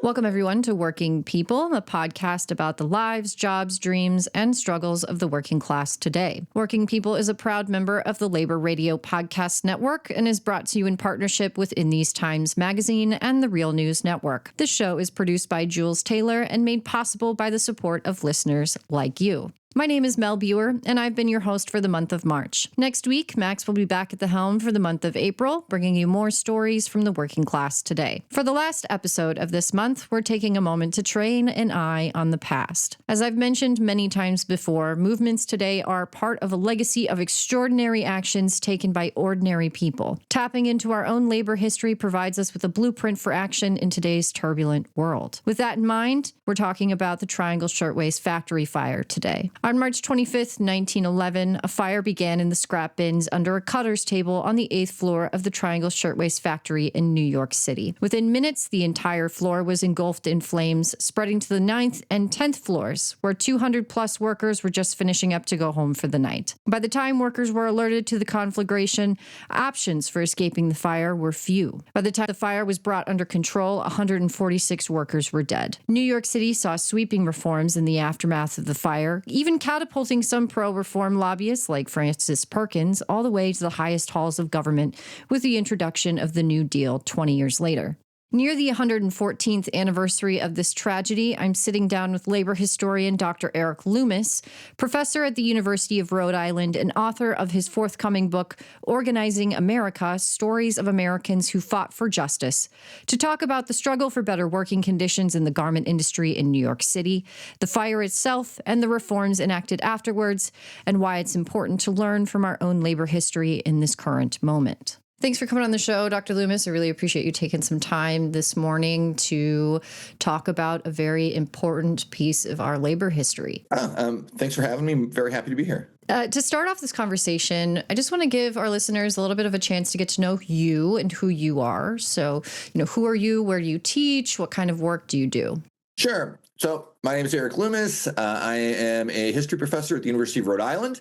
Welcome, everyone, to Working People, a podcast about the lives, jobs, dreams, and struggles of the working class today. Working People is a proud member of the Labor Radio Podcast Network and is brought to you in partnership with In These Times magazine and the Real News Network. This show is produced by Jules Taylor and made possible by the support of listeners like you. My name is Mel Buer, and I've been your host for the month of March. Next week, Max will be back at the helm for the month of April, bringing you more stories from the working class today. For the last episode of this month, we're taking a moment to train an eye on the past. As I've mentioned many times before, movements today are part of a legacy of extraordinary actions taken by ordinary people. Tapping into our own labor history provides us with a blueprint for action in today's turbulent world. With that in mind, we're talking about the Triangle Shirtwaist Factory fire today. On March 25th, 1911, a fire began in the scrap bins under a cutter's table on the 8th floor of the Triangle Shirtwaist Factory in New York City. Within minutes, the entire floor was engulfed in flames, spreading to the 9th and 10th floors, where 200-plus workers were just finishing up to go home for the night. By the time workers were alerted to the conflagration, options for escaping the fire were few. By the time the fire was brought under control, 146 workers were dead. New York City saw sweeping reforms in the aftermath of the fire, even catapulting some pro-reform lobbyists like Francis Perkins all the way to the highest halls of government with the introduction of the New Deal 20 years later. Near the 114th anniversary of this tragedy, I'm sitting down with labor historian Dr. Eric Loomis, professor at the University of Rhode Island and author of his forthcoming book, Organizing America: Stories of Americans Who Fought for Justice, to talk about the struggle for better working conditions in the garment industry in New York City, the fire itself, and the reforms enacted afterwards, and why it's important to learn from our own labor history in this current moment. Thanks for coming on the show, Dr. Loomis. I really appreciate you taking some time this morning to talk about a very important piece of our labor history. Thanks for having me. I'm very happy to be here. To start off this conversation, I just want to give our listeners a little bit of a chance to get to know you and who you are. So, who are you? Where do you teach? What kind of work do you do? Sure. So my name is Eric Loomis. I am a history professor at the University of Rhode Island.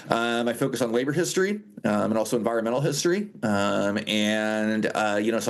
I focus on labor history and also environmental history. So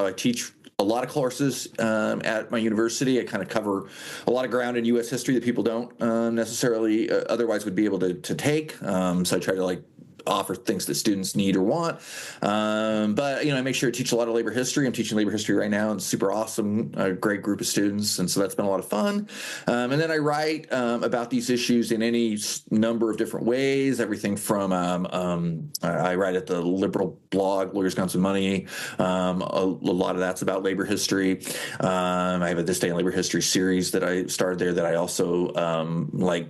I teach a lot of courses at my university. I kind of cover a lot of ground in U.S. history that people don't necessarily otherwise would be able to take. So I try to offer things that students need or want. But I make sure to teach a lot of labor history. I'm teaching labor history right now, and it's super awesome, a great group of students. And so that's been a lot of fun. And then I write about these issues in any number of different ways, everything from I write at the liberal blog, Lawyers, Guns, and Money. A lot of that's about labor history. I have a This Day in Labor History series that I started there that I also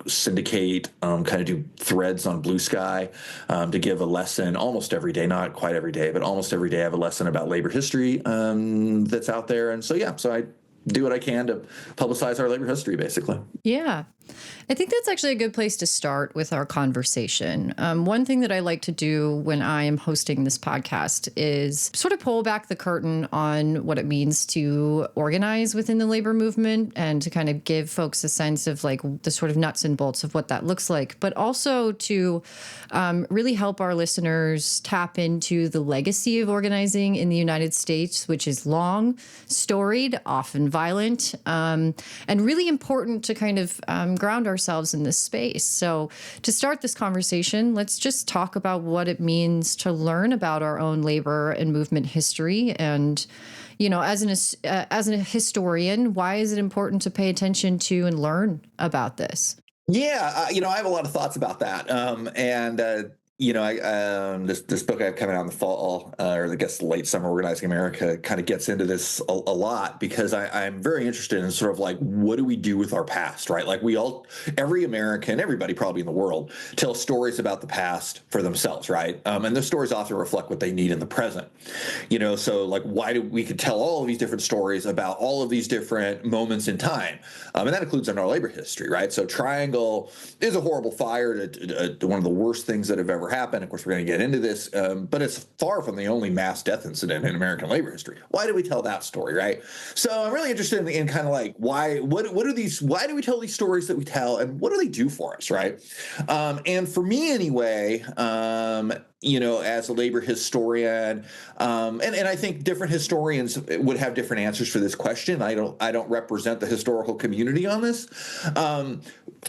syndicate, kind of do threads on Blue Sky, to give a lesson almost every day, not quite every day, but almost every day I have a lesson about labor history that's out there. And so I do what I can to publicize our labor history, basically. Yeah. I think that's actually a good place to start with our conversation. One thing that I like to do when I am hosting this podcast is sort of pull back the curtain on what it means to organize within the labor movement and to kind of give folks a sense of the sort of nuts and bolts of what that looks like, but also to really help our listeners tap into the legacy of organizing in the United States, which is long, storied, often violent, and really important to kind of ground ourselves in this space. So to start this conversation, let's just talk about what it means to learn about our own labor and movement history. And, as a historian, why is it important to pay attention to and learn about this? Yeah, I have a lot of thoughts about that. This book I have coming out in the fall, or I guess late summer, Organizing America, kind of gets into this a lot because I'm very interested in sort of what do we do with our past, right? Every American, everybody probably in the world, tells stories about the past for themselves, right? And those stories often reflect what they need in the present. So why do we could tell all of these different stories about all of these different moments in time? And that includes in our labor history, right? So Triangle is a horrible fire, to one of the worst things that have ever happened. Of course, we're going to get into this, but it's far from the only mass death incident in American labor history. Why do we tell that story, right? So I'm really interested in kind of why do we tell these stories that we tell, and what do they do for us, right? And for me anyway, as a labor historian, and I think different historians would have different answers for this question. I don't represent the historical community on this.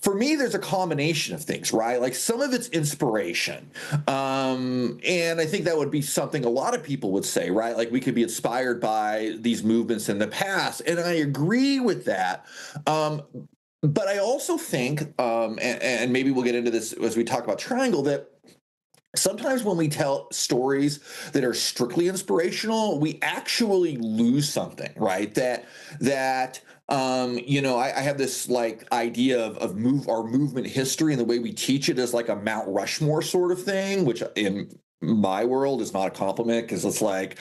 For me, there's a combination of things, right? Like some of it's inspiration, and I think that would be something a lot of people would say, right? Like we could be inspired by these movements in the past, and I agree with that. But I also think, and maybe we'll get into this as we talk about Triangle, that sometimes when we tell stories that are strictly inspirational, we actually lose something, right? I have this like idea of our movement history and the way we teach it as like a Mount Rushmore sort of thing, which in my world is not a compliment, because it's like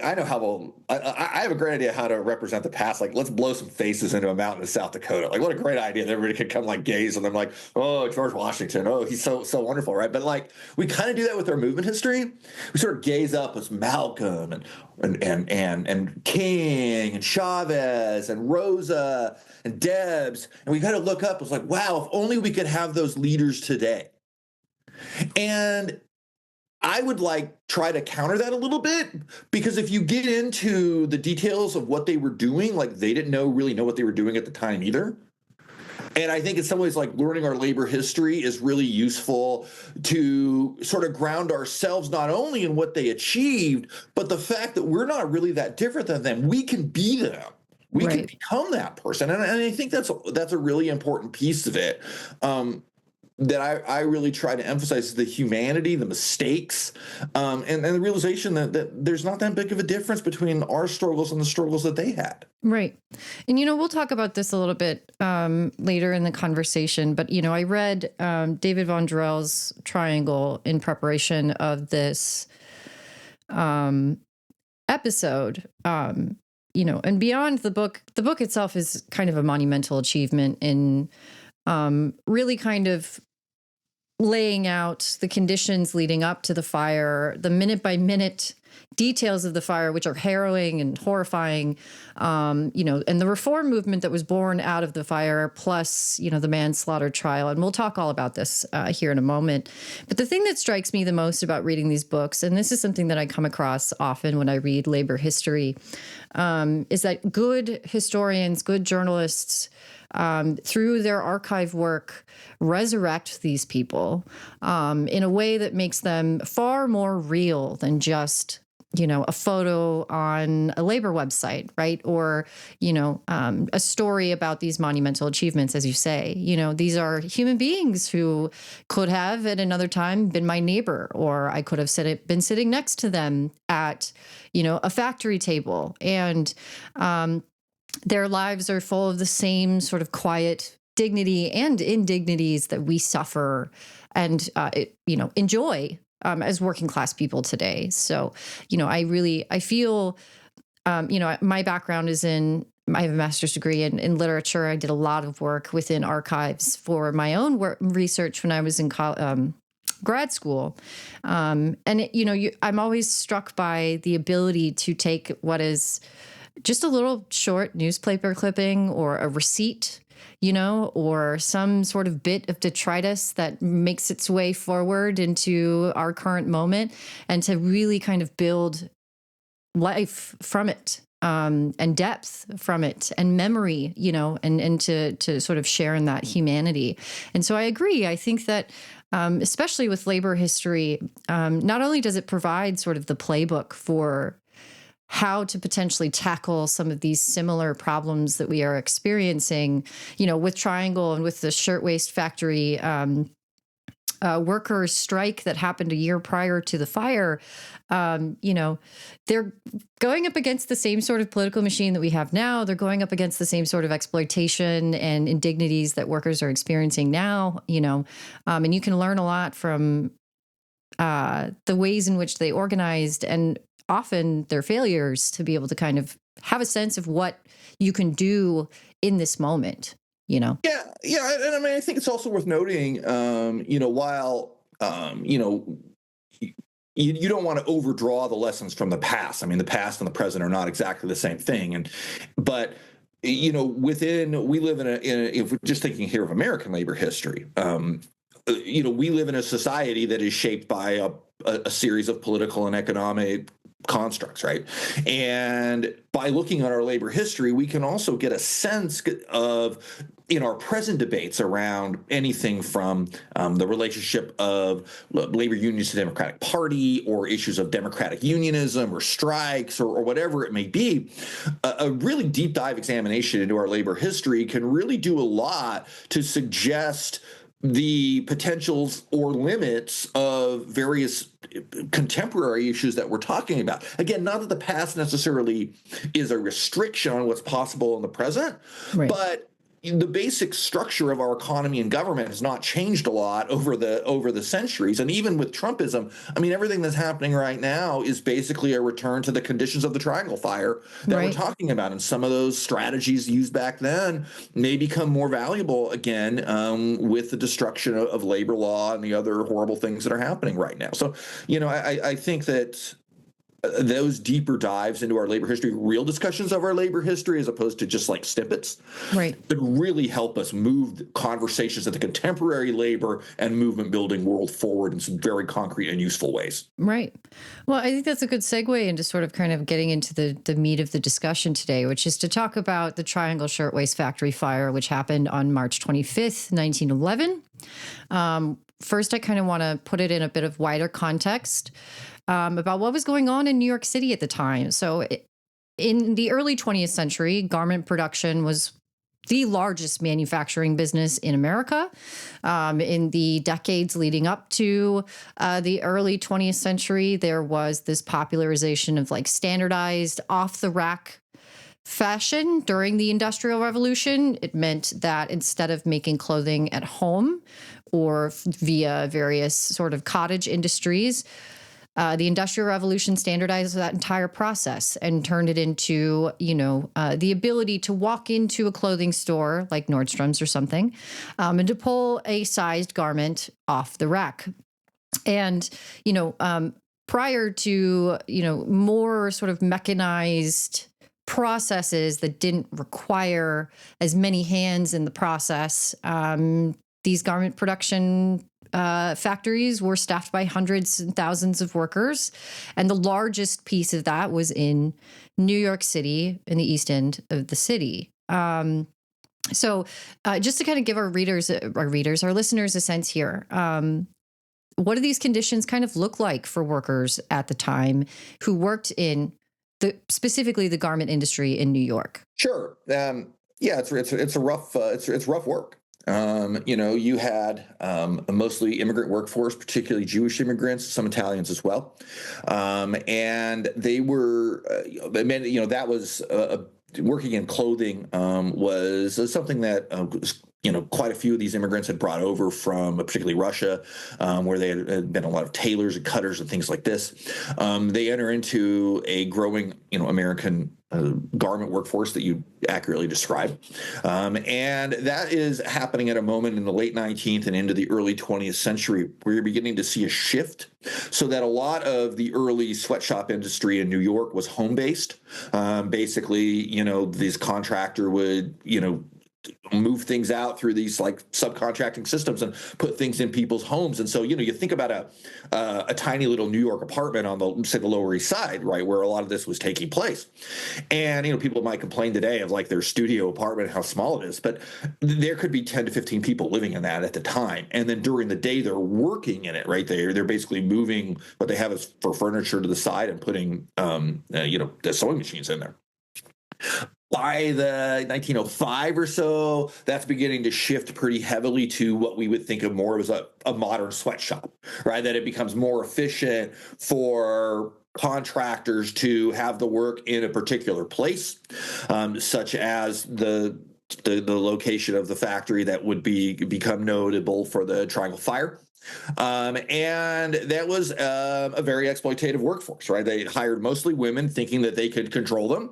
I know how I have a great idea how to represent the past. Like, let's blow some faces into a mountain in South Dakota. Like, what a great idea that everybody could come like gaze and them like, oh, George Washington, oh, he's so wonderful, right? But like we kind of do that with our movement history. We sort of gaze up as Malcolm and King and Chavez and Rosa and Debs, and we kind of look up. It's like, wow, if only we could have those leaders today. And I would try to counter that a little bit, because if you get into the details of what they were doing, like they didn't really know what they were doing at the time either. And I think in some ways, like learning our labor history is really useful to sort of ground ourselves not only in what they achieved, but the fact that we're not really that different than them. We can be them. We can become that person. And I think that's a really important piece of it. That I really try to emphasize is the humanity, the mistakes, and the realization that there's not that big of a difference between our struggles and the struggles that they had. Right. And, we'll talk about this a little bit later in the conversation. But, I read David Von Drell's Triangle in preparation of this episode. And beyond the book itself is kind of a monumental achievement in really kind of laying out the conditions leading up to the fire, the minute by minute details of the fire, which are harrowing and horrifying, and the reform movement that was born out of the fire, plus, the manslaughter trial. And we'll talk all about this here in a moment. But the thing that strikes me the most about reading these books, and this is something that I come across often when I read labor history, is that good historians, good journalists, through their archive work, resurrect these people in a way that makes them far more real than just, a photo on a labor website, right? Or, a story about these monumental achievements, as you say. These are human beings who could have at another time been my neighbor, or I could have been sitting next to them at, a factory table. And their lives are full of the same sort of quiet dignity and indignities that we suffer and, enjoy as working class people today. So, I feel, my background is I have a master's degree in literature. I did a lot of work within archives for my own research when I was in grad school. And, I'm always struck by the ability to take what is just a little short newspaper clipping or a receipt, or some sort of bit of detritus that makes its way forward into our current moment, and to really kind of build life from it, and depth from it, and memory, and to sort of share in that humanity. And so I agree. I think that especially with labor history, not only does it provide sort of the playbook for how to potentially tackle some of these similar problems that we are experiencing, with Triangle and with the Shirtwaist Factory workers' strike that happened a year prior to the fire. They're going up against the same sort of political machine that we have now. They're going up against the same sort of exploitation and indignities that workers are experiencing now, and you can learn a lot from the ways in which they organized, and often their failures, to be able to kind of have a sense of what you can do in this moment, Yeah. And I mean, I think it's also worth noting, while, you don't want to overdraw the lessons from the past. I mean, the past and the present are not exactly the same thing. But we live in if we're just thinking here of American labor history, we live in a society that is shaped by a series of political and economic constructs, right? And by looking at our labor history, we can also get a sense of, in our present debates around anything from the relationship of labor unions to the Democratic Party, or issues of democratic unionism or strikes, or whatever it may be, a really deep dive examination into our labor history can really do a lot to suggest the potentials or limits of various contemporary issues that we're talking about. Again, not that the past necessarily is a restriction on what's possible in the present, right, but the basic structure of our economy and government has not changed a lot over the centuries. And even with Trumpism, I mean, everything that's happening right now is basically a return to the conditions of the Triangle Fire that we're talking about. And some of those strategies used back then may become more valuable again with the destruction of labor law and the other horrible things that are happening right now. So, I think that those deeper dives into our labor history, real discussions of our labor history, as opposed to just like snippets, that really help us move conversations of the contemporary labor and movement building world forward in some very concrete and useful ways. Right. Well, I think that's a good segue into sort of kind of getting into the meat of the discussion today, which is to talk about the Triangle Shirtwaist Factory fire, which happened on March 25th, 1911. First, I kind of want to put it in a bit of wider context about what was going on in New York City at the time. So in the early 20th century, garment production was the largest manufacturing business in America. In the decades leading up to the early 20th century, there was this popularization of like standardized off-the-rack fashion during the Industrial Revolution. It meant that instead of making clothing at home or via various sort of cottage industries, the Industrial Revolution standardized that entire process and turned it into, the ability to walk into a clothing store like Nordstrom's or something, and to pull a sized garment off the rack. And, prior to, more sort of mechanized processes that didn't require as many hands in the process, these garment production factories were staffed by hundreds and thousands of workers. And the largest piece of that was in New York City, in the east end of the city. So just to kind of give our listeners a sense here, what do these conditions kind of look like for workers at the time who worked in specifically the garment industry in New York? Sure. It's rough work. You had a mostly immigrant workforce, particularly Jewish immigrants, some Italians as well. And they were, that was working in clothing was something that quite a few of these immigrants had brought over from particularly Russia, where they had been a lot of tailors and cutters and things like this. They enter into a growing, American garment workforce that you accurately described. And that is happening at a moment in the late 19th and into the early 20th century where you're beginning to see a shift, so that a lot of the early sweatshop industry in New York was home-based. Basically, this contractor would, move things out through these like subcontracting systems and put things in people's homes. And so, you think about a tiny little New York apartment on the Lower East Side, right, where a lot of this was taking place. And, people might complain today of like their studio apartment, how small it is, but there could be 10 to 15 people living in that at the time. And then during the day, they're working in it, right? They're basically moving what they have is for furniture to the side and putting, the sewing machines in there. By the 1905 or so, that's beginning to shift pretty heavily to what we would think of more as a modern sweatshop, right? That it becomes more efficient for contractors to have the work in a particular place, such as the location of the factory that would become notable for the Triangle Fire. And that was a very exploitative workforce, right? They hired mostly women thinking that they could control them.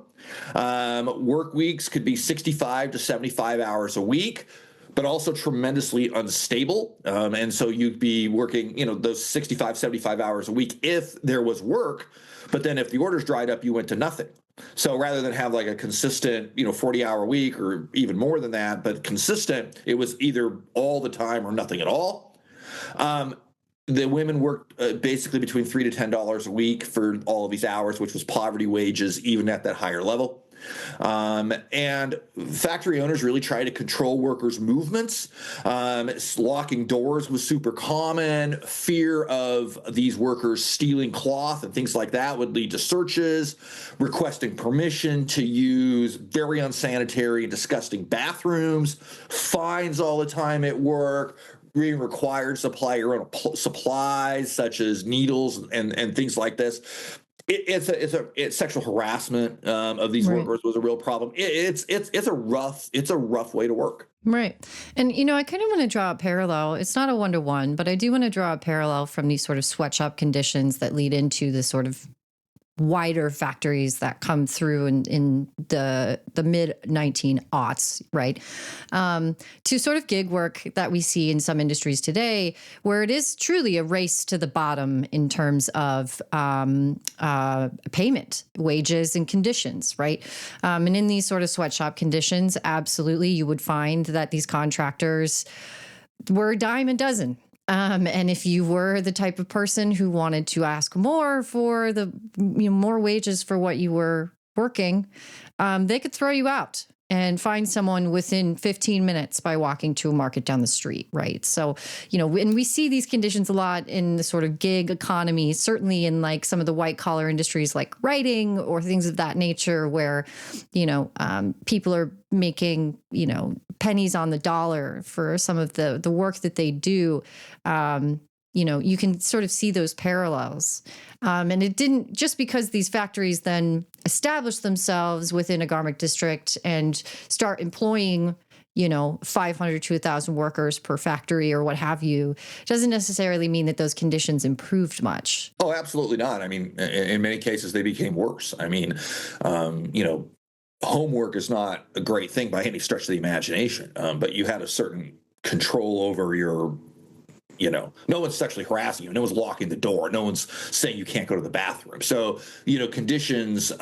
Work weeks could be 65 to 75 hours a week, but also tremendously unstable. And so you'd be working, those 65, 75 hours a week if there was work. But then if the orders dried up, you went to nothing. So rather than have like a consistent, 40-hour week or even more than that, but consistent, it was either all the time or nothing at all. The women worked basically between $3 to $10 a week for all of these hours, which was poverty wages, even at that higher level. And factory owners really try to control workers' movements. Locking doors was super common. Fear of these workers stealing cloth and things like that would lead to searches, requesting permission to use very unsanitary and disgusting bathrooms, fines all the time at work, being required to supply your own supplies such as needles and things like this. It's sexual harassment of these workers was a real problem. It's a rough way to work. Right. And, I kind of want to draw a parallel. It's not a one-to-one, but I do want to draw a parallel from these sort of sweatshop conditions that lead into the sort of wider factories that come through in the mid 1900s, right? To sort of gig work that we see in some industries today, where it is truly a race to the bottom in terms of payment, wages, and conditions, right? And in these sort of sweatshop conditions, absolutely, you would find that these contractors were a dime a dozen. And if you were the type of person who wanted to ask more for more wages for what you were working, they could throw you out and find someone within 15 minutes by walking to a market down the street, right? So, and we see these conditions a lot in the sort of gig economy, certainly in like some of the white collar industries like writing or things of that nature where, people are making, pennies on the dollar for some of the work that they do. You can sort of see those parallels. And it didn't, just because these factories then establish themselves within a garment district and start employing, 500 to 1,000 workers per factory or what have you, doesn't necessarily mean that those conditions improved much. Oh, absolutely not. I mean, in many cases, they became worse. I mean, homework is not a great thing by any stretch of the imagination, but you had a certain control over your no one's sexually harassing you. No one's locking the door. No one's saying you can't go to the bathroom. So, conditions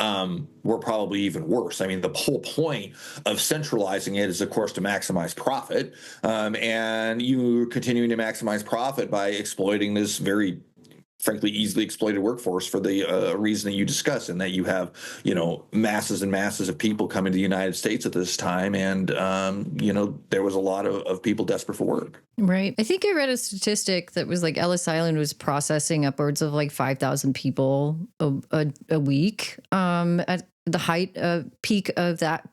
were probably even worse. I mean, the whole point of centralizing it is, of course, to maximize profit. And you continuing to maximize profit by exploiting this very frankly, easily exploited workforce for the reason that you discussed, and that you have, masses and masses of people coming to the United States at this time. And, there was a lot of people desperate for work. Right. I think I read a statistic that was like Ellis Island was processing upwards of like 5,000 people a week at the peak of that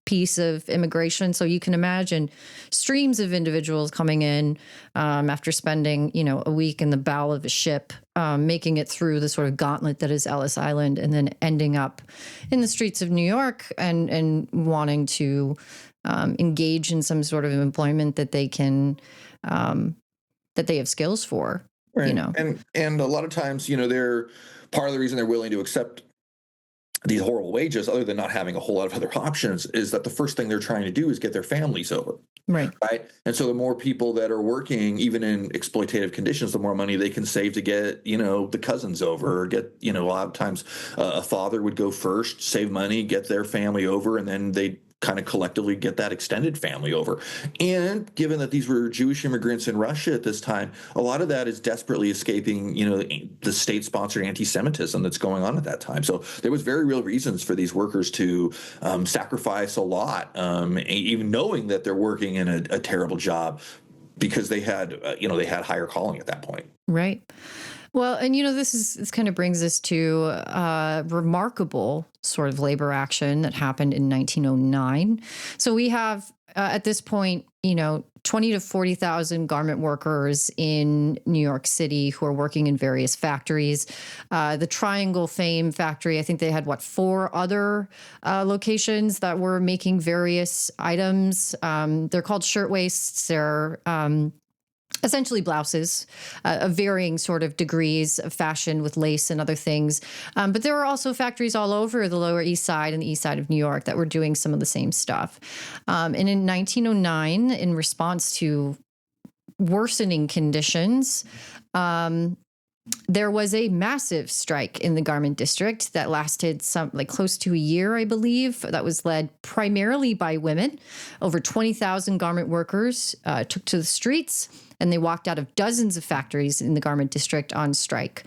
piece of immigration. So you can imagine streams of individuals coming in after spending, a week in the bow of a ship, making it through the sort of gauntlet that is Ellis Island, and then ending up in the streets of New York and wanting to engage in some sort of employment that they can, that they have skills for, right. And a lot of times, they're part of the reason they're willing to accept these horrible wages, other than not having a whole lot of other options, is that the first thing they're trying to do is get their families over. Right. And so the more people that are working, even in exploitative conditions, the more money they can save to get, the cousins over, or get, a lot of times a father would go first, save money, get their family over, and then they kind of collectively get that extended family over. And given that these were Jewish immigrants in Russia at this time, a lot of that is desperately escaping, the state-sponsored anti-Semitism that's going on at that time. So there was very real reasons for these workers to sacrifice a lot, even knowing that they're working in a terrible job, because they had, they had higher calling at that point. Right. Well, and this kind of brings us to a remarkable sort of labor action that happened in 1909. So we have at this point, 20 to 40,000 garment workers in New York City who are working in various factories. The Triangle Fame factory, I think they had 4 other locations that were making various items. They're called shirtwaists. They're essentially blouses of varying sort of degrees of fashion with lace and other things. But there were also factories all over the Lower East Side and the East Side of New York that were doing some of the same stuff. And in 1909, in response to worsening conditions, there was a massive strike in the garment district that lasted close to a year, I believe, that was led primarily by women. Over 20,000 garment workers took to the streets. and they walked out of dozens of factories in the garment district on strike.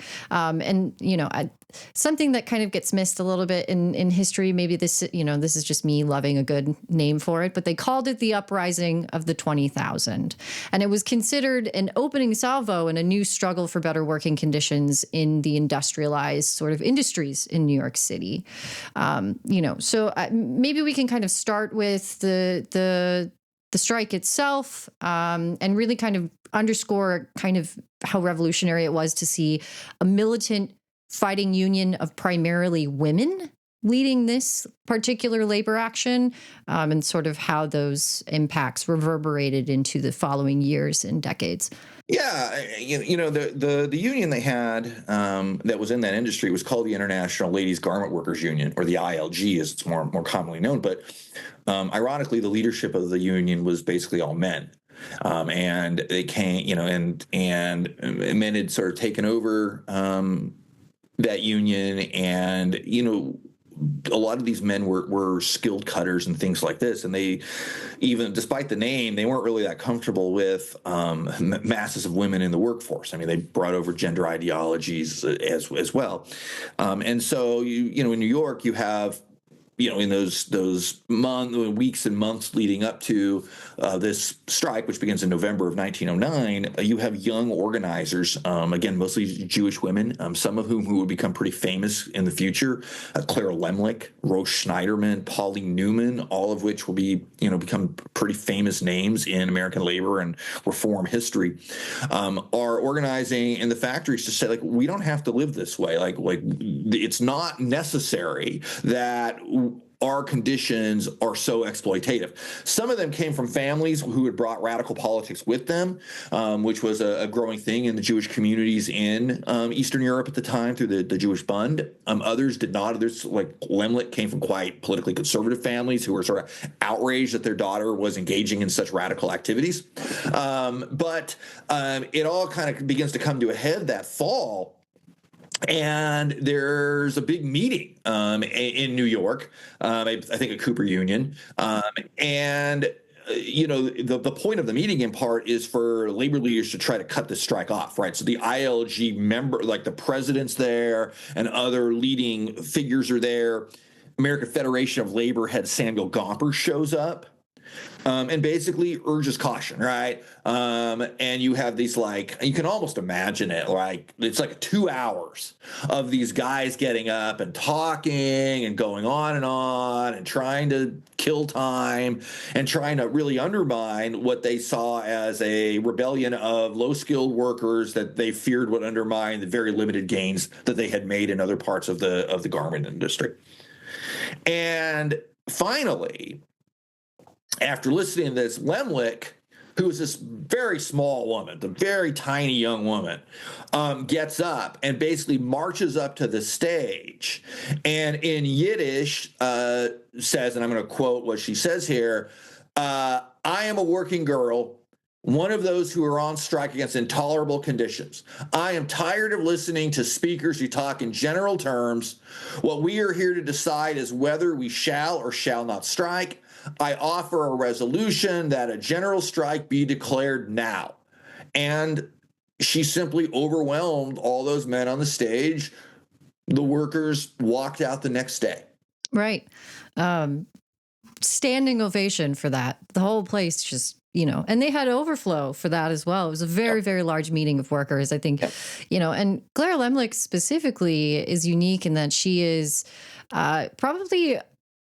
Something that kind of gets missed a little bit in history, maybe this is just me loving a good name for it, but they called it the Uprising of the 20,000. And it was considered an opening salvo in a new struggle for better working conditions in the industrialized sort of industries in New York City. So maybe we can kind of start with the strike itself, and really kind of underscore kind of how revolutionary it was to see a militant fighting union of primarily women leading this particular labor action, and sort of how those impacts reverberated into the following years and decades. Yeah, the union they had that was in that industry was called the International Ladies Garment Workers Union, or the ILG, as it's more commonly known. But ironically, the leadership of the union was basically all men. And they came, and men had sort of taken over that union, and a lot of these men were skilled cutters and things like this, and they, even despite the name, they weren't really that comfortable with masses of women in the workforce. I mean, they brought over gender ideologies as well, and so in New York you have, in those weeks and months leading up to this strike, which begins in November of 1909, you have young organizers, again, mostly Jewish women, some of whom who would become pretty famous in the future, Clara Lemlich, Rose Schneiderman, Pauline Newman, all of which will become pretty famous names in American labor and reform history, are organizing in the factories to say, like, we don't have to live this way. Like it's not necessary that our conditions are so exploitative. Some of them came from families who had brought radical politics with them, which was a growing thing in the Jewish communities in Eastern Europe at the time through the Jewish Bund. Others did not. Others, like Lemlich, came from quite politically conservative families who were sort of outraged that their daughter was engaging in such radical activities. But it all kind of begins to come to a head that fall. And there's a big meeting in New York, I think at Cooper Union, and the point of the meeting in part is for labor leaders to try to cut this strike off, right? So the ILG member, like the president's there and other leading figures are there. American Federation of Labor head Samuel Gompers shows up. And basically urges caution, right? And you have these, like, you can almost imagine it, like it's like 2 hours of these guys getting up and talking and going on and trying to kill time and trying to really undermine what they saw as a rebellion of low-skilled workers that they feared would undermine the very limited gains that they had made in other parts of the garment industry. And finally, after listening to this, Lemlich, who is this very small woman, the very tiny young woman, gets up and basically marches up to the stage and in Yiddish says, and I'm going to quote what she says here, I am a working girl, one of those who are on strike against intolerable conditions. I am tired of listening to speakers who talk in general terms. What we are here to decide is whether we shall or shall not strike. I offer a resolution that a general strike be declared now. And she simply overwhelmed all those men on the stage. The workers walked out the next day. Right. Standing ovation for that. The whole place just, and they had overflow for that as well. It was a very, very large meeting of workers, I think, and Clara Lemlich specifically is unique in that she is probably,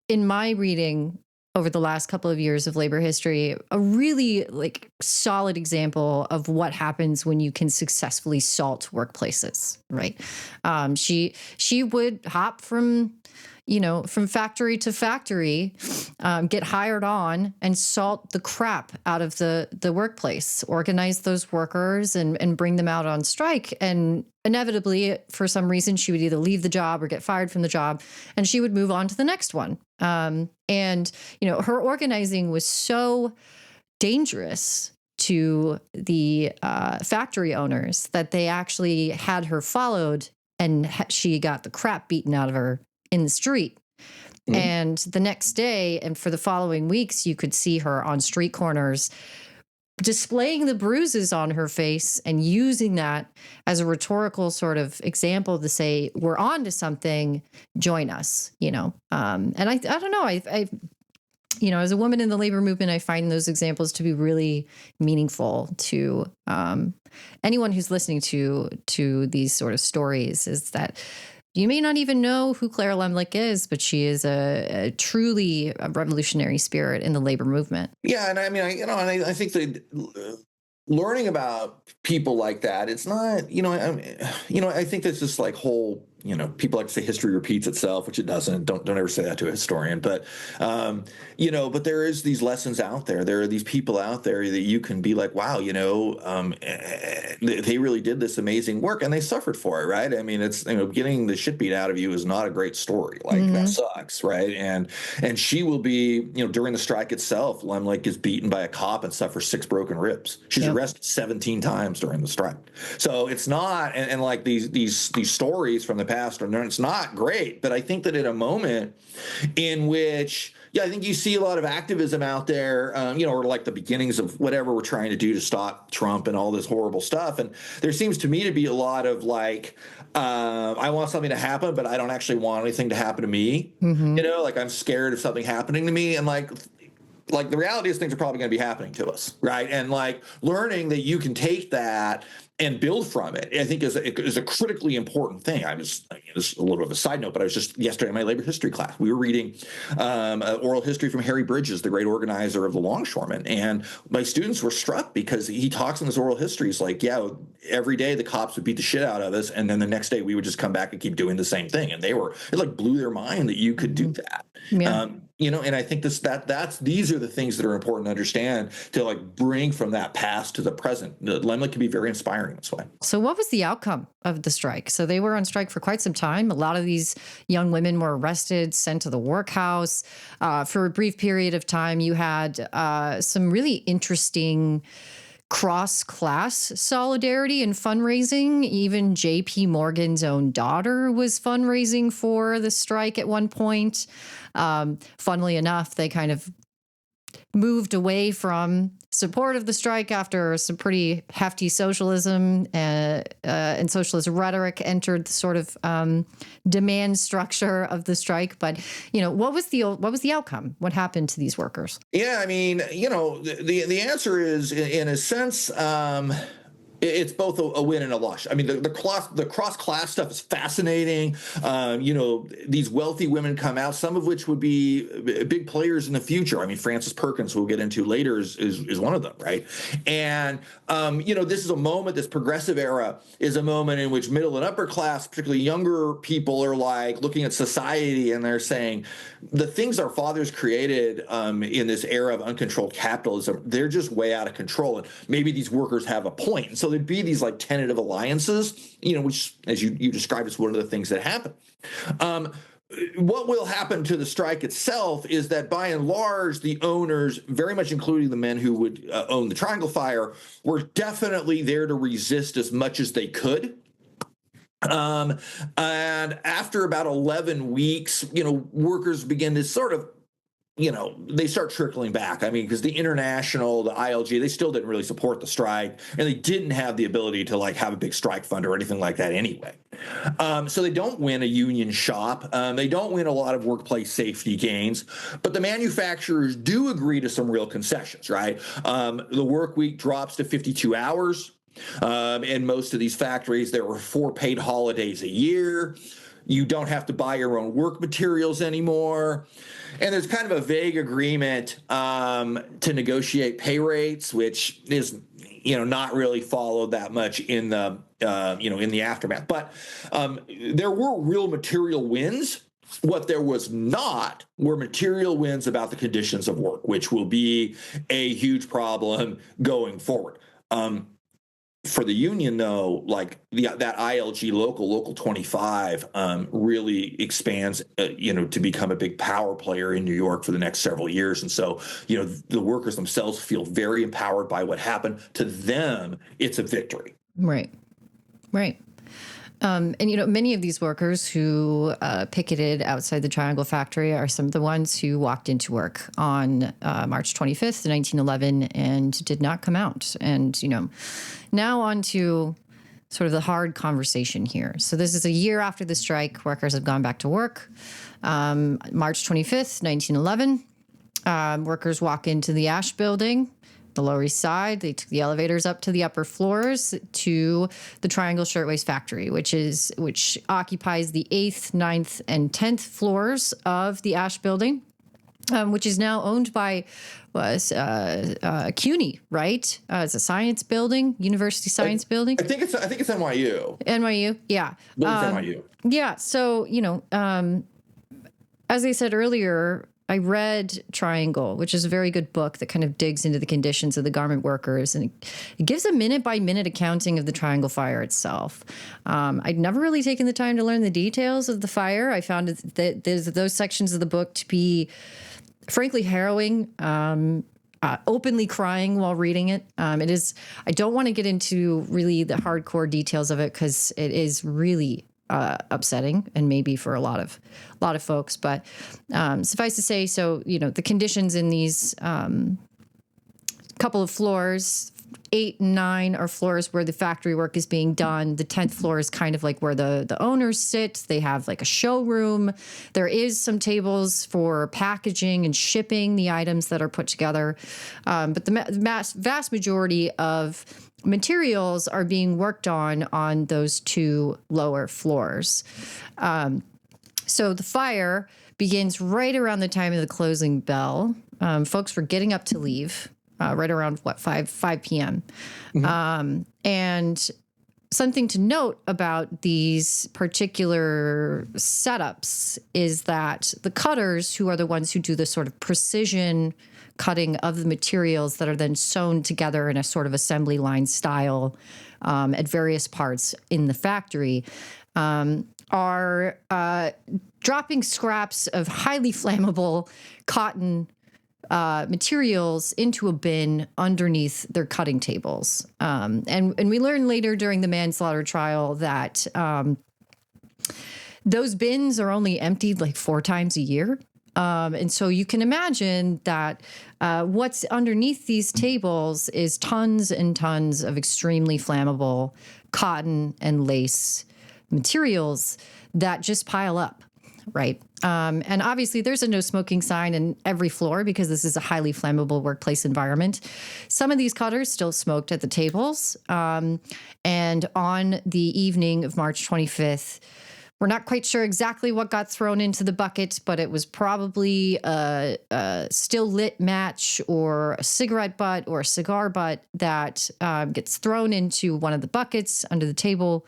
in my reading over the last couple of years of labor history, a really solid example of what happens when you can successfully salt workplaces, right? She would hop from factory to factory, get hired on and salt the crap out of the workplace, organize those workers and bring them out on strike. And inevitably, for some reason, she would either leave the job or get fired from the job, and she would move on to the next one. Her organizing was so dangerous to the factory owners that they actually had her followed, and she got the crap beaten out of her in the street. Mm-hmm. And the next day and for the following weeks, you could see her on street corners displaying the bruises on her face and using that as a rhetorical sort of example to say, we're on to something, join us, and I don't know, I as a woman in the labor movement, I find those examples to be really meaningful to anyone who's listening to these sort of stories. Is that you may not even know who Clara Lemlich is, but she is a truly revolutionary spirit in the labor movement. Yeah, and I mean, I think that learning about people like that, it's not, I think there's this like whole, people like to say history repeats itself, which it doesn't. Don't ever say that to a historian. But, but there is these lessons out there. There are these people out there that you can be like, wow, they really did this amazing work and they suffered for it, right? I mean, it's, getting the shit beat out of you is not a great story. Like that sucks, right? And she will be, during the strike itself, Lemlich is beaten by a cop and suffers 6 broken ribs. She's arrested 17 times during the strike. So it's not, and like these stories from the past it's not great, but I think that in a moment in which, I think you see a lot of activism out there, or like the beginnings of whatever we're trying to do to stop Trump and all this horrible stuff. And there seems to me to be a lot of like, I want something to happen, but I don't actually want anything to happen to me. Like I'm scared of something happening to me. And like the reality is things are probably going to be happening to us, right? And like learning that you can take that and build from it, I think is a critically important thing. This is a little bit of a side note, but I was just yesterday in my labor history class. We were reading oral history from Harry Bridges, the great organizer of the Longshoremen, and my students were struck because he talks in this oral history. He's like, every day the cops would beat the shit out of us, and then the next day we would just come back and keep doing the same thing. And it like blew their mind that you could do that. Yeah. And I think these are the things that are important to understand to like bring from that past to the present. Lemlich can be very inspiring this way. So what was the outcome of the strike? So they were on strike for quite some time. A lot of these young women were arrested, sent to the workhouse. For a brief period of time, you had some really interesting cross-class solidarity and fundraising. Even J.P. Morgan's own daughter was fundraising for the strike at one point. Funnily enough, they kind of moved away from support of the strike after some pretty hefty socialism and socialist rhetoric entered the sort of demand structure of the strike. But what was the outcome? What happened to these workers? Yeah, I mean, the answer is in a sense. It's both a win and a loss. I mean, the cross-class stuff is fascinating. These wealthy women come out, some of which would be big players in the future. I mean, Francis Perkins, who we'll get into later, is one of them, right? And, this is a moment, this progressive era is a moment in which middle and upper class, particularly younger people, are like looking at society and they're saying, the things our fathers created in this era of uncontrolled capitalism, they're just way out of control. And maybe these workers have a point. And so there'd be these like tentative alliances, which, as you described, is one of the things that happen. What will happen to the strike itself is that by and large, the owners, very much including the men who would own the Triangle Fire, were definitely there to resist as much as they could. And after about 11 weeks, workers begin to sort of, they start trickling back. I mean, because the International, the ILG, they still didn't really support the strike, and they didn't have the ability to like have a big strike fund or anything like that anyway. So they don't win a union shop. They don't win a lot of workplace safety gains, but the manufacturers do agree to some real concessions, right? The work week drops to 52 hours. In most of these factories, there were 4 paid holidays a year. You don't have to buy your own work materials anymore. And there's kind of a vague agreement to negotiate pay rates, which is, not really followed that much in the, in the aftermath. But there were real material wins. What there was not were material wins about the conditions of work, which will be a huge problem going forward. For the union, though, like that ILG local 25 really expands, to become a big power player in New York for the next several years. And so, the workers themselves feel very empowered by what happened. To them, it's a victory. Right. And, many of these workers who picketed outside the Triangle Factory are some of the ones who walked into work on March 25th, 1911, and did not come out. And, now on to sort of the hard conversation here. So this is a year after the strike. Workers have gone back to work. March 25th, 1911, workers walk into the Ash Building, the Lower East Side. They took the elevators up to the upper floors to the Triangle Shirtwaist Factory, which occupies the 8th, 9th, and 10th floors of the Ash Building, which is now owned by CUNY, right? It's a science building, university science building. I think it's NYU. NYU, yeah. It's NYU. Yeah. So, as I said earlier, I read Triangle, which is a very good book that kind of digs into the conditions of the garment workers, and it gives a minute-by-minute accounting of the Triangle fire itself. I'd never really taken the time to learn the details of the fire. I found that there's those sections of the book to be, frankly, harrowing. Openly crying while reading it. It is. I don't want to get into really the hardcore details of it because it is really upsetting, and maybe for a lot of folks. But suffice to say, so the conditions in these couple of floors, 8 and 9 are floors where the factory work is being done. The 10th floor is kind of like where the owners sit. They have like a showroom. There is some tables for packaging and shipping the items that are put together. But the vast majority of materials are being worked on those 2 lower floors. So the fire begins right around the time of the closing bell. Folks were getting up to leave. Right around 5 p.m. Mm-hmm. And something to note about these particular setups is that the cutters, who are the ones who do the sort of precision cutting of the materials that are then sewn together in a sort of assembly line style at various parts in the factory, are dropping scraps of highly flammable cotton materials into a bin underneath their cutting tables. And we learned later during the manslaughter trial that those bins are only emptied like 4 times a year. And so you can imagine that what's underneath these tables is tons and tons of extremely flammable cotton and lace materials that just pile up. Right. And obviously there's a no smoking sign in every floor because this is a highly flammable workplace environment. Some of these cutters still smoked at the tables. And on the evening of March 25th, we're not quite sure exactly what got thrown into the bucket, but it was probably a still lit match or a cigarette butt or a cigar butt that gets thrown into one of the buckets under the table,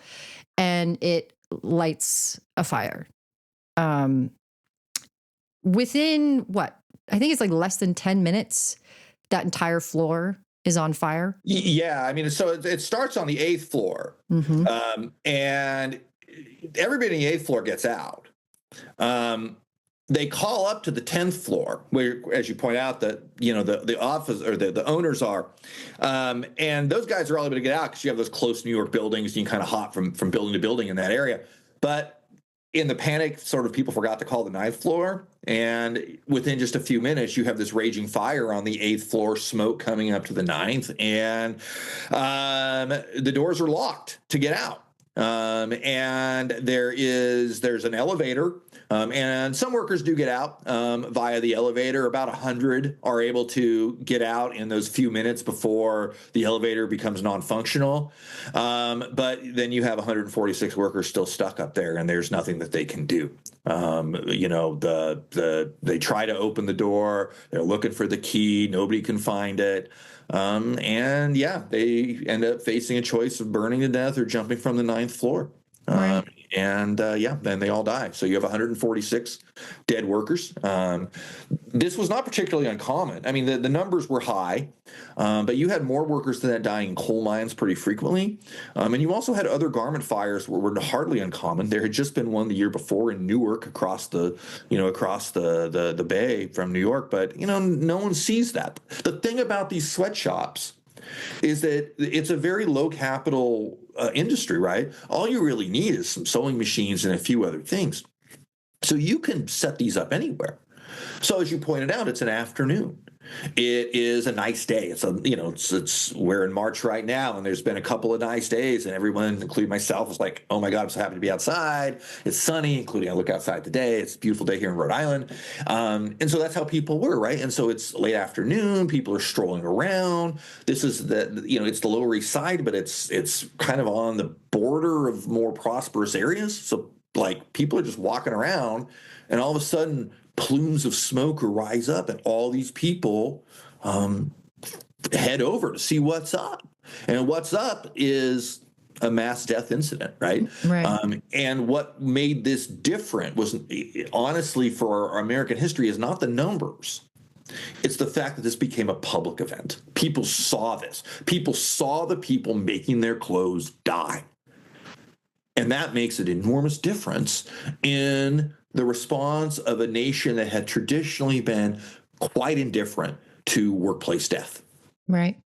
and it lights a fire. Within I think it's like less than 10 minutes, that entire floor is on fire. Yeah. I mean, so it starts on the 8th floor, mm-hmm. And everybody on the 8th floor gets out. They call up to the 10th floor where, as you point out, the office or the owners are. And those guys are all able to get out because you have those close New York buildings. You can kind of hop from building to building in that area. But in the panic, sort of people forgot to call the 9th floor. And within just a few minutes, you have this raging fire on the 8th floor, smoke coming up to the 9th. And the doors are locked to get out. And there's an elevator, and some workers do get out via the elevator. About 100 are able to get out in those few minutes before the elevator becomes non-functional. But then you have 146 workers still stuck up there, and there's nothing that they can do. They try to open the door. They're looking for the key. Nobody can find it. And yeah, they end up facing a choice of burning to death or jumping from the 9th floor. Right. Then they all die. So you have 146 dead workers. This was not particularly uncommon. I mean, the numbers were high, but you had more workers than that dying in coal mines pretty frequently. And you also had other garment fires were hardly uncommon. There had just been one the year before in Newark across the bay from New York, but no one sees that. The thing about these sweatshops is that it's a very low capital industry, right? All you really need is some sewing machines and a few other things. So you can set these up anywhere. So as you pointed out, it's an afternoon. It is a nice day. It's we're in March right now, and there's been a couple of nice days, and everyone, including myself, is like, oh my God, I'm so happy to be outside. It's sunny, including I look outside today. It's a beautiful day here in Rhode Island. And so that's how people were, right? And so it's late afternoon, people are strolling around. This is it's the Lower East Side, but it's kind of on the border of more prosperous areas. So like people are just walking around, and all of a sudden plumes of smoke rise up, and all these people head over to see what's up. And what's up is a mass death incident, right? Right. And what made this different was, honestly, for our American history, is not the numbers. It's the fact that this became a public event. People saw this. People saw the people making their clothes die. And that makes an enormous difference in the response of a nation that had traditionally been quite indifferent to workplace death. Right.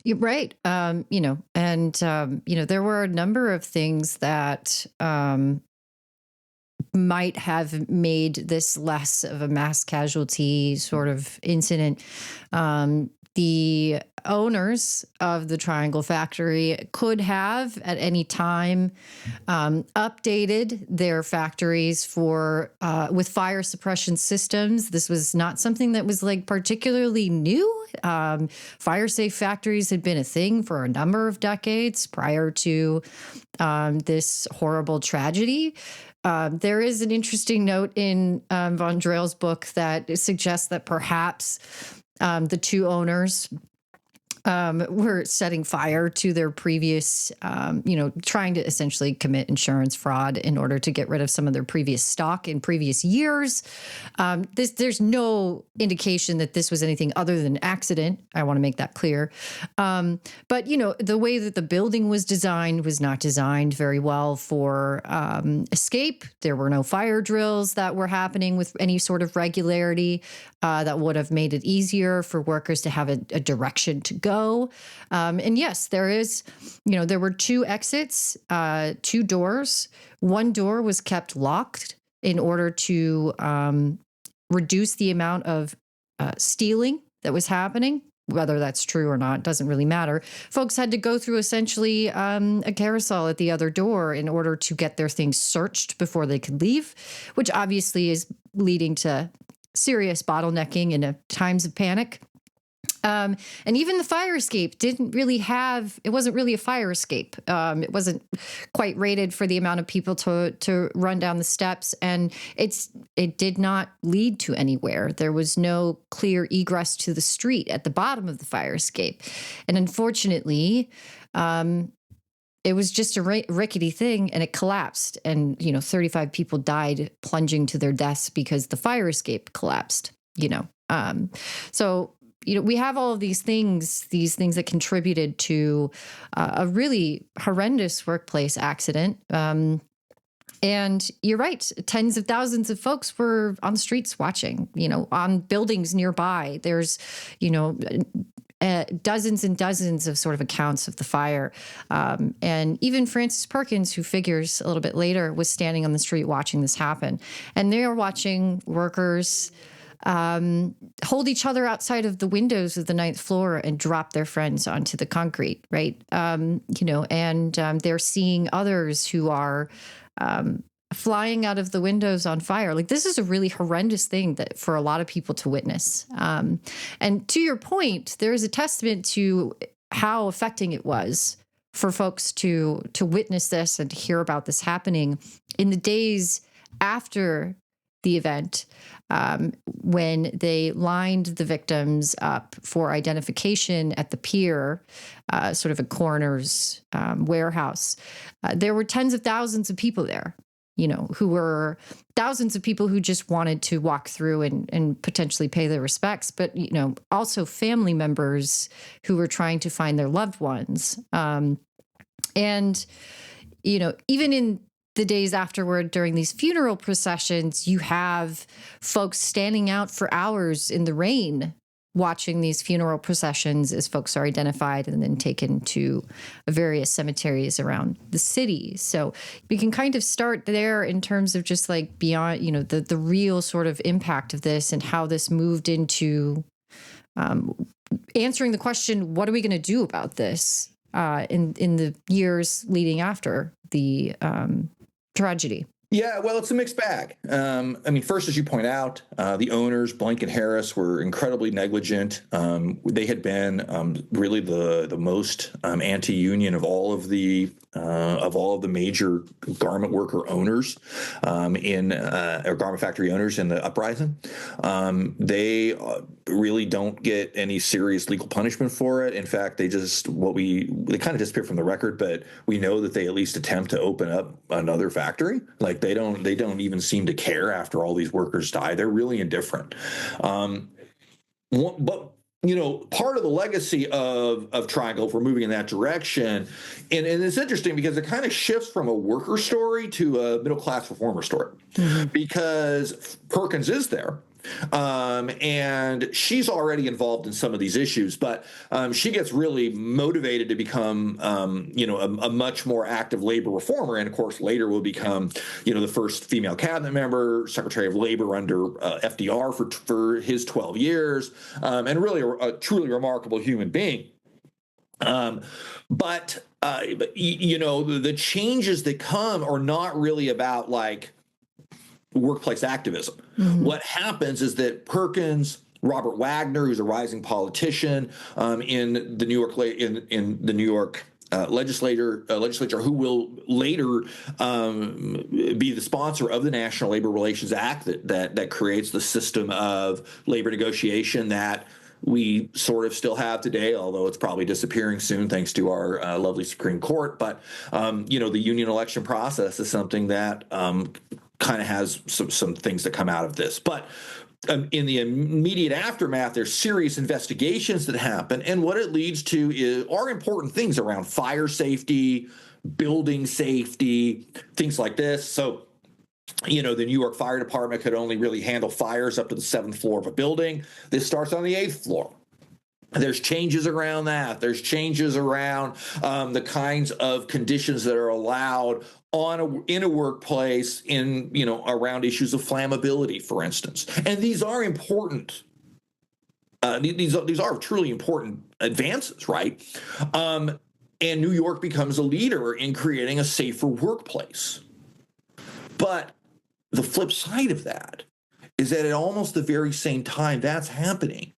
You're right. There were a number of things that might have made this less of a mass casualty sort of incident. The owners of the Triangle Factory could have at any time updated their factories with fire suppression systems. This was not something that was like particularly new. Fire safe factories had been a thing for a number of decades prior to this horrible tragedy. There is an interesting note in Von Drell's book that suggests that perhaps the two owners were setting fire to their previous, trying to essentially commit insurance fraud in order to get rid of some of their previous stock in previous years. There's no indication that this was anything other than an accident. I want to make that clear. But, the way that the building was designed was not designed very well for escape. There were no fire drills that were happening with any sort of regularity that would have made it easier for workers to have a direction to go. And yes, there were two exits, two doors. One door was kept locked in order to reduce the amount of stealing that was happening. Whether that's true or not doesn't really matter. Folks had to go through essentially a carousel at the other door in order to get their things searched before they could leave, which obviously is leading to serious bottlenecking in times of panic. And even the fire escape it wasn't really a fire escape. It wasn't quite rated for the amount of people to run down the steps. And it did not lead to anywhere. There was no clear egress to the street at the bottom of the fire escape. And unfortunately, it was just a rickety thing, and it collapsed. And, 35 people died plunging to their deaths because the fire escape collapsed, So, we have all of these things that contributed to a really horrendous workplace accident. And you're right. Tens of thousands of folks were on the streets watching, on buildings nearby. There's, dozens and dozens of sort of accounts of the fire. And even Francis Perkins, who figures a little bit later, was standing on the street watching this happen. And they are watching workers hold each other outside of the windows of the 9th floor and drop their friends onto the concrete, right? They're seeing others who are flying out of the windows on fire. Like, this is a really horrendous thing that for a lot of people to witness. And to your point, there is a testament to how affecting it was for folks to witness this and to hear about this happening in the days after the event, when they lined the victims up for identification at the pier, sort of a coroner's warehouse. There were tens of thousands of people there, who were thousands of people who just wanted to walk through and potentially pay their respects, but, also family members who were trying to find their loved ones. Even in the days afterward, during these funeral processions, you have folks standing out for hours in the rain watching these funeral processions as folks are identified and then taken to various cemeteries around the city. So we can kind of start there in terms of just like beyond, the real sort of impact of this and how this moved into answering the question, what are we going to do about this in the years leading after the tragedy? Yeah, well, it's a mixed bag. First, as you point out, the owners, Blank and Harris, were incredibly negligent. They had been really the most anti-union of all of the major garment worker owners or garment factory owners in the Uprising. They really don't get any serious legal punishment for it. In fact, they kind of disappear from the record, but we know that they at least attempt to open up another factory. Like they don't even seem to care after all these workers die. They're really indifferent. But part of the legacy of Triangle, if we're moving in that direction, and it's interesting because it kind of shifts from a worker story to a middle-class reformer story, because Perkins is there. And she's already involved in some of these issues, but she gets really motivated to become, a much more active labor reformer. And of course, later will become, the first female cabinet member, Secretary of Labor under FDR for his 12 years, and really a truly remarkable human being. But the changes that come are not really about like workplace activism. What happens is that Perkins, Robert Wagner, who's a rising politician in the New York legislature, who will later be the sponsor of the National Labor Relations Act that creates the system of labor negotiation that we sort of still have today, although it's probably disappearing soon thanks to our lovely Supreme Court. But, the union election process is something that kind of has some things that come out of this. But in the immediate aftermath, there's serious investigations that happen. And what it leads to are important things around fire safety, building safety, things like this. So, the New York Fire Department could only really handle fires up to the 7th floor of a building. This starts on the 8th floor. There's changes around that. There's changes around the kinds of conditions that are allowed in a workplace around issues of flammability, for instance. And these are important. These are truly important advances, right? And New York becomes a leader in creating a safer workplace. But the flip side of that is that at almost the very same time that's happening,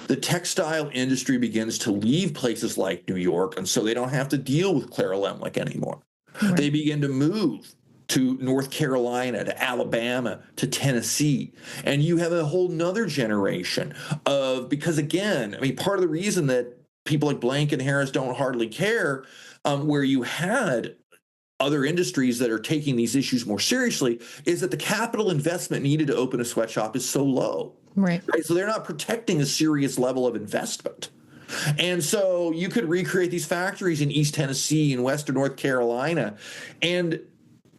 the textile industry begins to leave places like New York, and so they don't have to deal with Clara Lemlich anymore. Right. They begin to move to North Carolina, to Alabama, to Tennessee. And you have a whole nother generation because again, part of the reason that people like Blank and Harris don't hardly care, where you had other industries that are taking these issues more seriously, is that the capital investment needed to open a sweatshop is so low. Right. So they're not protecting a serious level of investment. And so you could recreate these factories in East Tennessee and Western North Carolina and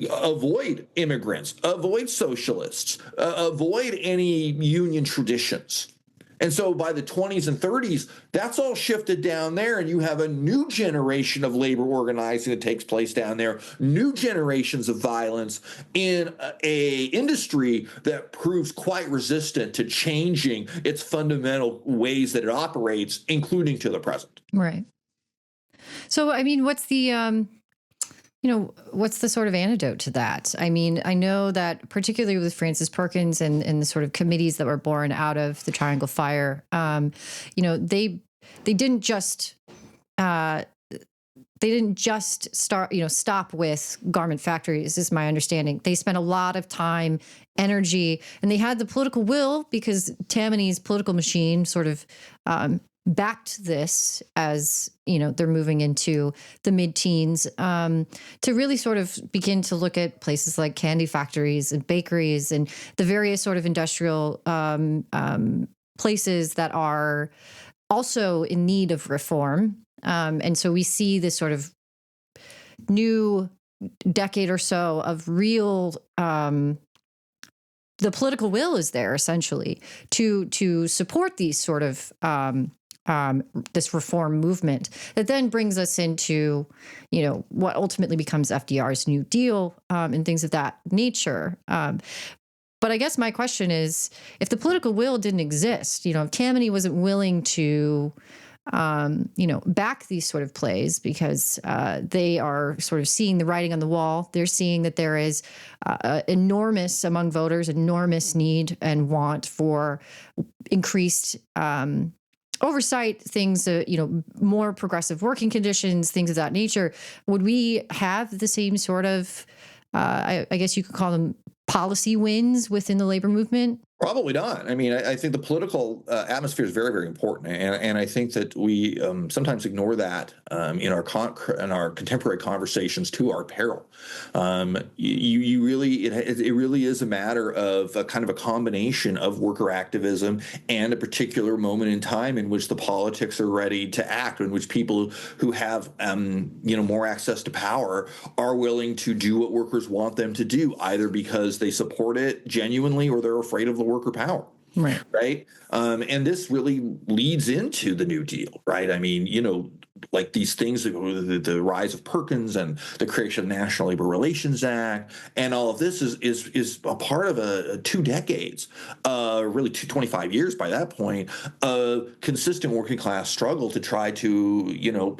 avoid immigrants, avoid socialists, avoid any union traditions. And so by the 20s and 30s, that's all shifted down there, and you have a new generation of labor organizing that takes place down there, new generations of violence in a industry that proves quite resistant to changing its fundamental ways that it operates, including to the present. Right. So, what's the what's the sort of antidote to that? I know that particularly with Francis Perkins and the sort of committees that were born out of the Triangle Fire, they didn't just stop with garment factories, is my understanding. They spent a lot of time, energy, and they had the political will because Tammany's political machine sort of backed this as, they're moving into the mid-teens, to really sort of begin to look at places like candy factories and bakeries and the various sort of industrial places that are also in need of reform. And so we see this sort of new decade or so of real the political will is there essentially to support these sort of this reform movement that then brings us into, what ultimately becomes FDR's New Deal and things of that nature. But I guess my question is, if the political will didn't exist, if Tammany wasn't willing to, back these sort of plays because they are sort of seeing the writing on the wall. They're seeing that there is enormous among voters, enormous need and want for increased oversight, things, more progressive working conditions, things of that nature. Would we have the same sort of, I guess you could call them policy wins within the labor movement? Probably not. I mean, I think the political atmosphere is very, very important, and I think that we sometimes ignore that in our contemporary conversations to our peril. You really, it really is a matter of a kind of a combination of worker activism and a particular moment in time in which the politics are ready to act, in which people who have more access to power are willing to do what workers want them to do, either because they support it genuinely or they're afraid of the worker power. Right. And this really leads into the New Deal. Right. I mean, like these things, the rise of Perkins and the creation of the National Labor Relations Act, and all of this is a part of 2 decades, really 25 years by that point, of consistent working class struggle to try to,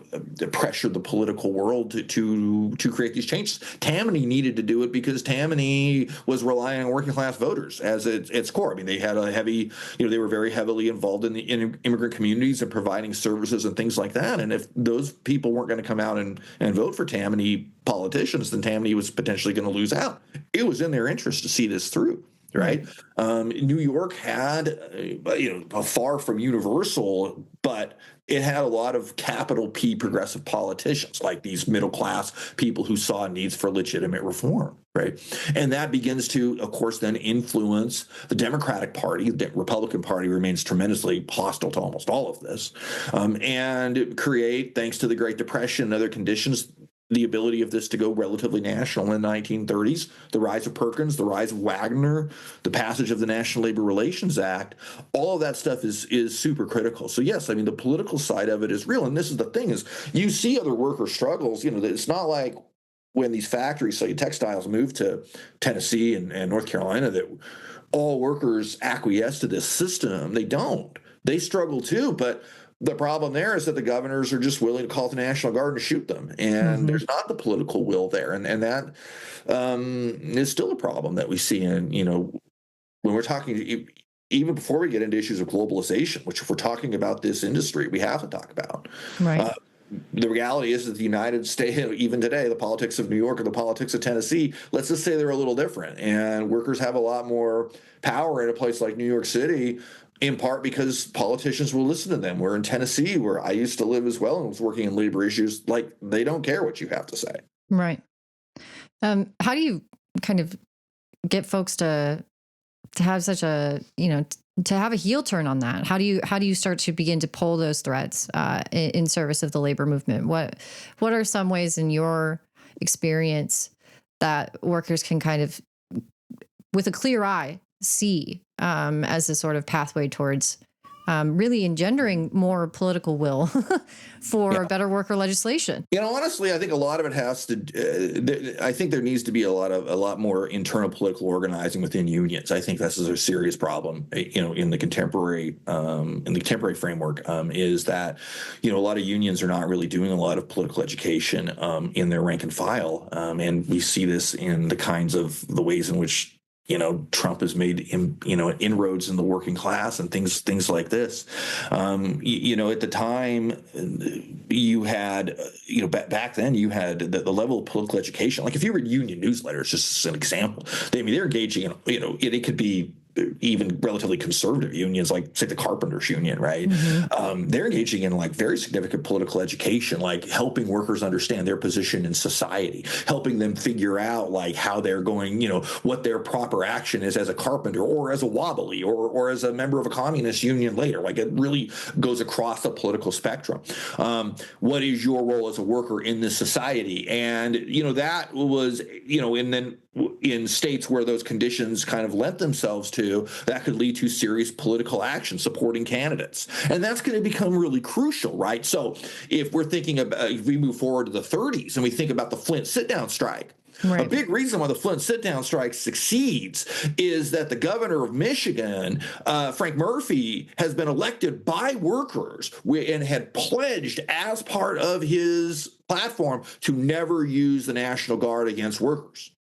pressure the political world to create these changes. Tammany needed to do it because Tammany was relying on working class voters as its core. I mean, they had a heavy, they were very heavily involved in immigrant communities and providing services and things like that. And if those people weren't going to come out and vote for Tammany politicians, then Tammany was potentially going to lose out. It was in their interest to see this through. Right. New York had, a far from universal, but it had a lot of capital P progressive politicians, like these middle class people who saw needs for legitimate reform. Right. And that begins to, of course, then influence the Democratic Party. The Republican Party remains tremendously hostile to almost all of this, and create, thanks to the Great Depression and other conditions, the ability of this to go relatively national in the 1930s, the rise of Perkins, the rise of Wagner, the passage of the National Labor Relations Act, all of that stuff is super critical. So yes, I mean, the political side of it is real. And this is the thing is you see other worker struggles, it's not like when these factories, say textiles, moved to Tennessee and North Carolina, that all workers acquiesce to this system. They don't. They struggle too, but the problem there is that the governors are just willing to call the National Guard and shoot them. And there's not the political will there. And that is still a problem that we see in, when we're talking, even before we get into issues of globalization, which if we're talking about this industry, we have to talk about. Right. The reality is that the United States, even today, the politics of New York or the politics of Tennessee, let's just say they're a little different. And workers have a lot more power in a place like New York City, in part because politicians will listen to them. We're in Tennessee, where I used to live as well and was working in labor issues. Like, they don't care what you have to say. Right. How do you kind of get folks to have such a, to have a heel turn on that? How do you start to begin to pull those threads in service of the labor movement? What are some ways in your experience that workers can kind of, with a clear eye, see as a sort of pathway towards really engendering more political will for better worker legislation? Honestly, I think a lot of it has to. I think there needs to be a lot more internal political organizing within unions. I think this is a serious problem. In the contemporary framework, is that a lot of unions are not really doing a lot of political education in their rank and file, and we see this in the kinds of the ways in which Trump has made inroads in the working class and things like this. At the time, you had, back then you had the level of political education. Like if you read union newsletters, just as an example, they're engaging in, it could be even relatively conservative unions, like say the carpenters union, right? They're engaging in like very significant political education, like helping workers understand their position in society, helping them figure out like how they're going, what their proper action is as a carpenter or as a wobbly or as a member of a communist union later. Like it really goes across the political spectrum. What is your role as a worker in this society? And, that was, and then, in states where those conditions kind of lent themselves to, that could lead to serious political action supporting candidates. And that's going to become really crucial, right? So if we're thinking about, if we move forward to the 30s and we think about the Flint sit-down strike, right. A big reason why the Flint sit-down strike succeeds is that the governor of Michigan, Frank Murphy, has been elected by workers and had pledged as part of his platform to never use the National Guard against workers.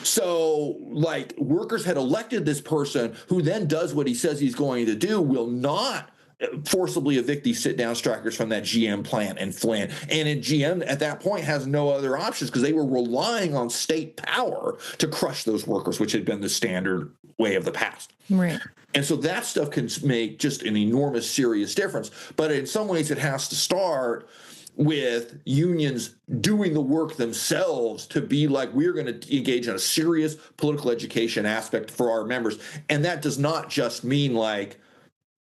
So, like, workers had elected this person who then does what he says he's going to do, will not forcibly evict these sit-down strikers from that GM plant in Flint. And GM at that point has no other options because they were relying on state power to crush those workers, which had been the standard way of the past. Right. And so that stuff can make just an enormous, serious difference. But in some ways, it has to start with unions doing the work themselves to be like, we're going to engage in a serious political education aspect for our members. And that does not just mean like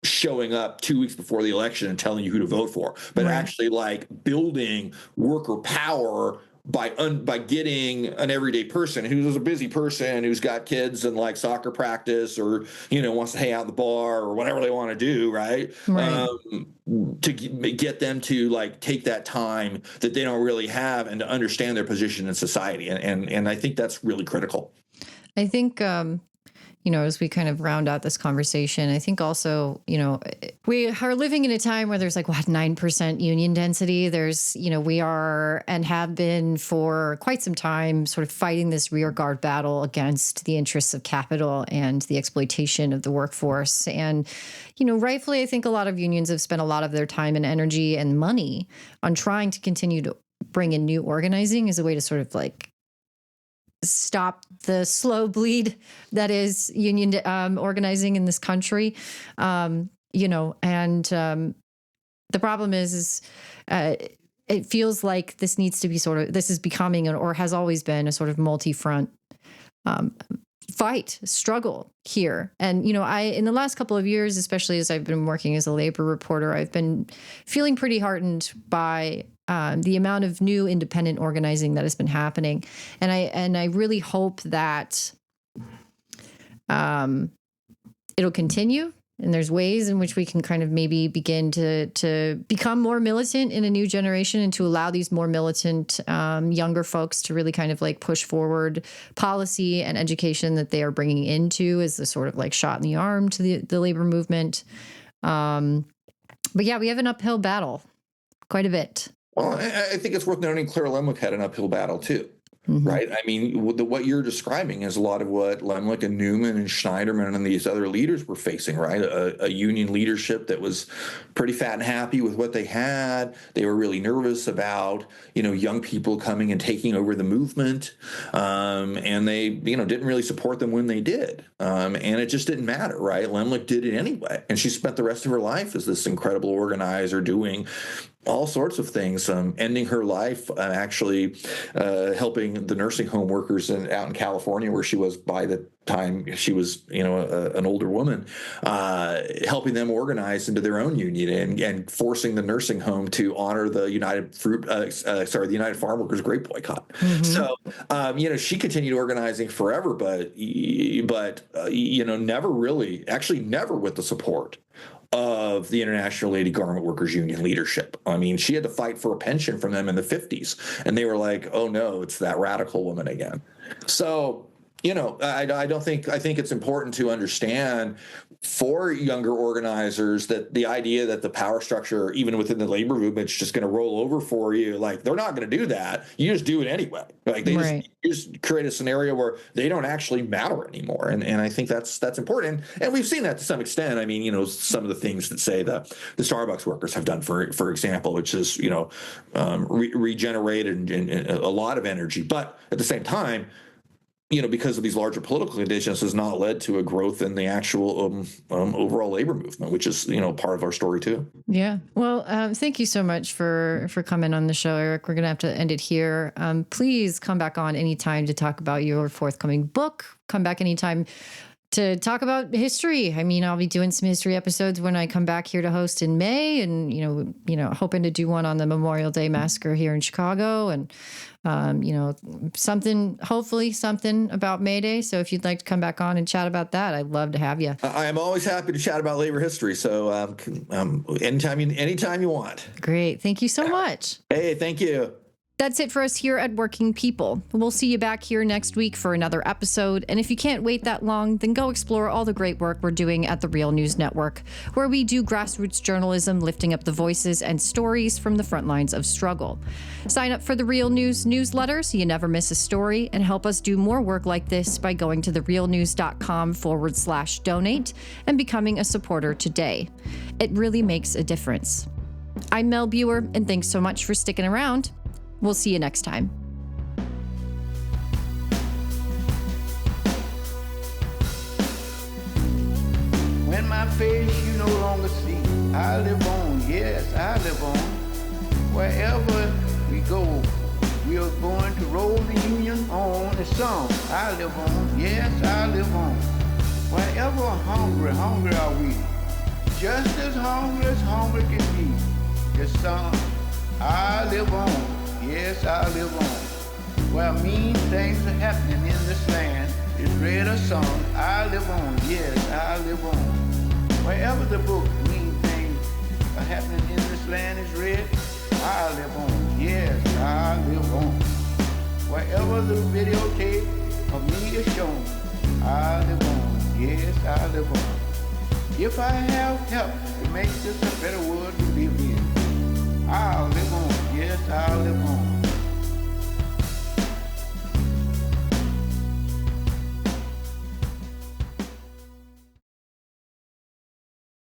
showing up 2 weeks before the election and telling you who to vote for, but actually like building worker power by getting an everyday person who's a busy person who's got kids and like soccer practice or, you know, wants to hang out in the bar or whatever they want to do, right? To get them to like take that time that they don't really have and to understand their position in society. And I think that's really critical. I think, you know, as we kind of round out this conversation, I think also, you know, we are living in a time where there's like, 9% union density. There's, you know, we are and have been for quite some time sort of fighting this rear guard battle against the interests of capital and the exploitation of the workforce. And, you know, rightfully, I think a lot of unions have spent a lot of their time and energy and money on trying to continue to bring in new organizing as a way to sort of like stop the slow bleed that is union organizing in this country. You know, and the problem is it feels like this needs to be this is becoming or has always been a sort of multi-front struggle here. And, you know, in the last couple of years, especially as I've been working as a labor reporter, I've been feeling pretty heartened by the amount of new independent organizing that has been happening. And I really hope that it'll continue. And there's ways in which we can kind of maybe begin to become more militant in a new generation and to allow these more militant younger folks to really kind of like push forward policy and education that they are bringing into as the sort of like shot in the arm to the labor movement. But yeah, we have an uphill battle quite a bit. Well, I think it's worth noting Claire Lemlich had an uphill battle too, right? I mean, what you're describing is a lot of what Lemlich and Newman and Schneiderman and these other leaders were facing, right? A union leadership that was pretty fat and happy with what they had. They were really nervous about, you know, young people coming and taking over the movement, and they, you know, didn't really support them when they did, and it just didn't matter, right? Lemlich did it anyway, and she spent the rest of her life as this incredible organizer doing all sorts of things, ending her life actually helping the nursing home workers out in California, where she was by the time she was, you know, an older woman, helping them organize into their own union and forcing the nursing home to honor the United Farm Workers Grape Boycott. So, you know, she continued organizing forever, but you know, never with the support of the International Lady Garment Workers Union leadership. I mean, she had to fight for a pension from them in the 50s, and they were like, oh no, it's that radical woman again. So, you know, I think it's important to understand for younger organizers that the idea that the power structure, even within the labor movement, is just going to roll over for you. Like, they're not going to do that. You just do it anyway. Like, they just create a scenario where they don't actually matter anymore. And I think that's important. And we've seen that to some extent. I mean, you know, some of the things that say the Starbucks workers have done, for example, which is, you know, regenerated and a lot of energy. But at the same time, you know, because of these larger political conditions, has not led to a growth in the actual overall labor movement, which is, you know, part of our story too. Yeah. Well, thank you so much for coming on the show, Eric. We're going to have to end it here. Please come back on anytime to talk about your forthcoming book. Come back anytime to talk about history. I mean, I'll be doing some history episodes when I come back here to host in May, and hoping to do one on the Memorial Day massacre here in Chicago, and hopefully something about May Day. So if you'd like to come back on and chat about that, I'd love to have you. I am always happy to chat about labor history. So anytime you want. Great. Thank you so much. Hey, thank you. That's it for us here at Working People. We'll see you back here next week for another episode. And if you can't wait that long, then go explore all the great work we're doing at the Real News Network, where we do grassroots journalism, lifting up the voices and stories from the front lines of struggle. Sign up for the Real News newsletter so you never miss a story, and help us do more work like this by going to therealnews.com/donate and becoming a supporter today. It really makes a difference. I'm Mel Buer, and thanks so much for sticking around. We'll see you next time. When my face you no longer see, I live on, yes, I live on. Wherever we go, we are going to roll the Union on the song. I live on, yes, I live on. Wherever hungry are we, just as hungry can be. The song, I live on. Yes, I live on. Where mean things are happening in this land, is read a song. I live on. Yes, I live on. Wherever the book mean things are happening in this land is read, I live on. Yes, I live on. Wherever the videotape of me is shown, I live on. Yes, I live on. If I have help to make this a better world to live in, I'll live on, yes, I'll live on.